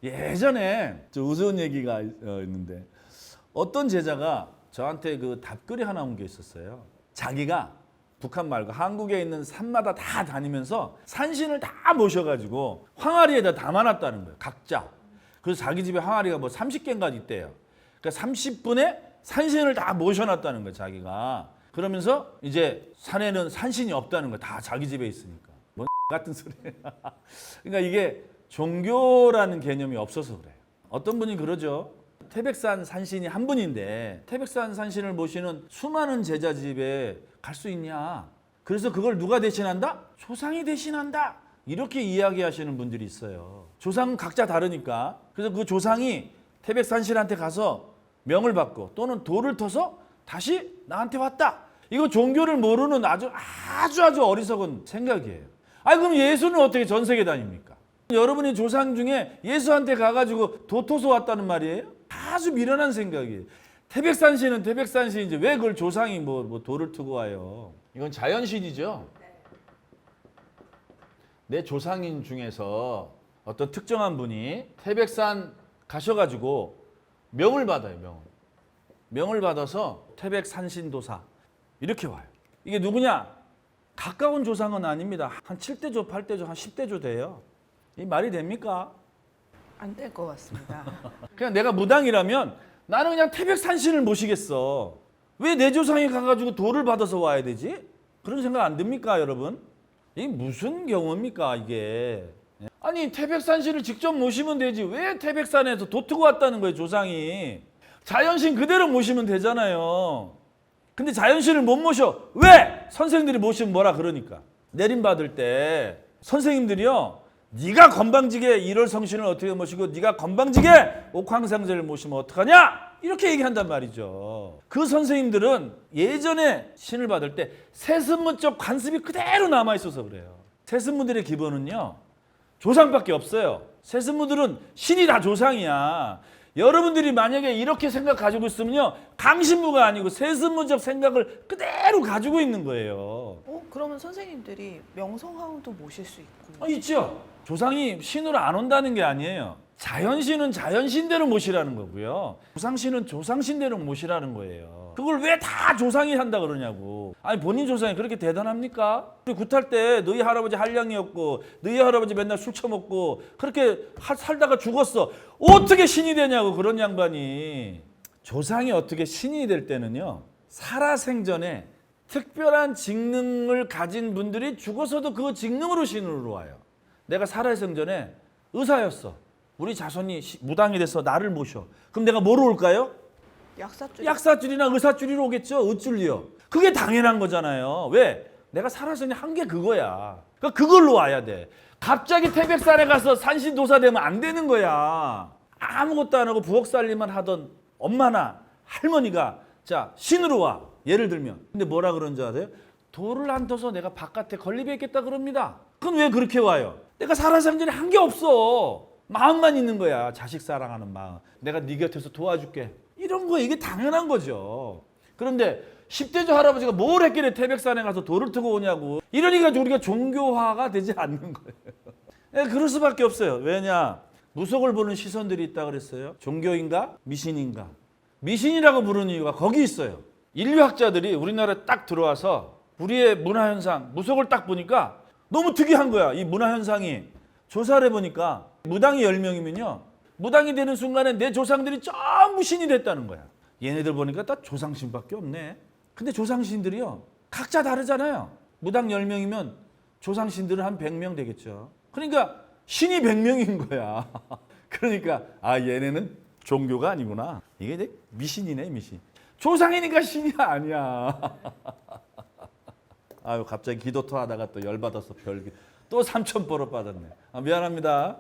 예전에 저 우스운 얘기가 있는데 어떤 제자가 저한테 그 답글이 하나 온 게 있었어요. 자기가 북한 말고 한국에 있는 산마다 다 다니면서 산신을 다 모셔가지고 항아리에다 담아놨다는 거예요. 각자. 그래서 자기 집에 항아리가 뭐 30개인가 있대요. 그러니까 30분에 산신을 다 모셔놨다는 거예요. 자기가. 그러면서 이제 산에는 산신이 없다는 거예요. 다 자기 집에 있으니까. 뭔 같은 소리예요. 그러니까 이게 종교라는 개념이 없어서 그래요. 어떤 분이 그러죠. 태백산 산신이 한 분인데 태백산 산신을 모시는 수많은 제자 집에 갈 수 있냐. 그래서 그걸 누가 대신한다? 조상이 대신한다. 이렇게 이야기하시는 분들이 있어요. 조상은 각자 다르니까. 그래서 그 조상이 태백산신한테 가서 명을 받고 또는 돌을 터서 다시 나한테 왔다. 이거 종교를 모르는 아주 어리석은 생각이에요. 아니 그럼 예수는 어떻게 전 세계 다닙니까? 여러분이 조상 중에 예수한테 가가지고 도 터서 왔다는 말이에요? 아주 미련한 생각이에요. 태백산신은 태백산신인지 왜 그걸 조상이 뭐 돌을 트고 와요? 이건 자연신이죠. 내 조상인 중에서 어떤 특정한 분이 태백산 가셔가지고 명을 받아요. 명을 받아서 태백산신도사 이렇게 와요. 이게 누구냐? 가까운 조상은 아닙니다. 한 7대조, 8대조, 한 10대조 돼요. 이 말이 됩니까? 안 될 것 같습니다. 그냥 내가 무당이라면 나는 그냥 태백산신을 모시겠어. 왜 내 조상이 가가지고 돌을 받아서 와야 되지? 그런 생각 안 듭니까, 여러분? 이게 무슨 경우입니까, 이게? 아니, 태백산신을 직접 모시면 되지. 왜 태백산에서 도 트고 왔다는 거예요, 조상이? 자연신 그대로 모시면 되잖아요. 근데 자연신을 못 모셔. 왜? 선생님들이 모시면 뭐라 그러니까. 내림받을 때 선생님들이요. 네가 건방지게 일월성신을 어떻게 모시고 네가 건방지게 옥황상제를 모시면 어떡하냐? 이렇게 얘기한단 말이죠. 그 선생님들은 예전에 신을 받을 때 세습문적 관습이 그대로 남아있어서 그래요. 세습문들의 기본은요. 조상밖에 없어요. 세습문들은 신이 다 조상이야. 여러분들이 만약에 이렇게 생각 가지고 있으면요. 강신부가 아니고 세습문적 생각을 그대로 가지고 있는 거예요. 그러면 선생님들이 명성황후도 모실 수 있고. 있죠. 조상이 신으로 안 온다는 게 아니에요. 자연신은 자연신대로 모시라는 거고요. 조상신은 조상신대로 모시라는 거예요. 그걸 왜 다 조상이 한다 그러냐고. 아니 본인 조상이 그렇게 대단합니까? 우리 굿할 때 너희 할아버지 한량이었고 너희 할아버지 맨날 술 처먹고 그렇게 살다가 죽었어. 어떻게 신이 되냐고 그런 양반이. 조상이 어떻게 신이 될 때는요. 살아생전에 특별한 직능을 가진 분들이 죽어서도 그 직능으로 신으로 와요. 내가 살아생전에 의사였어. 우리 자손이 무당이 돼서 나를 모셔. 그럼 내가 뭐로 올까요? 약사줄이나 의사줄이로 오겠죠. 의줄이요. 그게 당연한 거잖아요. 왜? 내가 살아생전에 한 게 그거야. 그러니까 그걸로 와야 돼. 갑자기 태백산에 가서 산신도사 되면 안 되는 거야. 아무것도 안 하고 부엌살림만 하던 엄마나 할머니가 자 신으로 와. 예를 들면. 근데 뭐라 그런지 아세요? 돌을 안 터서 내가 바깥에 건립해 있겠다 그럽니다. 그건 왜 그렇게 와요? 내가 살아생전에 한 게 없어. 마음만 있는 거야. 자식 사랑하는 마음. 내가 네 곁에서 도와줄게. 이런 거 이게 당연한 거죠. 그런데 10대조 할아버지가 뭘 했길래 태백산에 가서 돌을 트고 오냐고. 이러니까 우리가 종교화가 되지 않는 거예요. 그럴 수밖에 없어요. 왜냐? 무속을 보는 시선들이 있다 그랬어요. 종교인가? 미신인가? 미신이라고 부르는 이유가 거기 있어요. 인류학자들이 우리나라에 딱 들어와서 우리의 문화현상, 무속을 딱 보니까 너무 특이한 거야. 이 문화현상이. 조사를 해보니까 무당이 10명이면요. 무당이 되는 순간에 내 조상들이 전부 신이 됐다는 거야. 얘네들 보니까 다 조상신밖에 없네. 근데 조상신들이요. 각자 다르잖아요. 무당 10명이면 조상신들은 한 100명 되겠죠. 그러니까 신이 100명인 거야. 그러니까 얘네는 종교가 아니구나. 이게 이제 미신이네, 미신. 조상이니까 신이 아니야. 갑자기 기도터 하다가 또 열받아서 또 3,000보러 받았네. 미안합니다.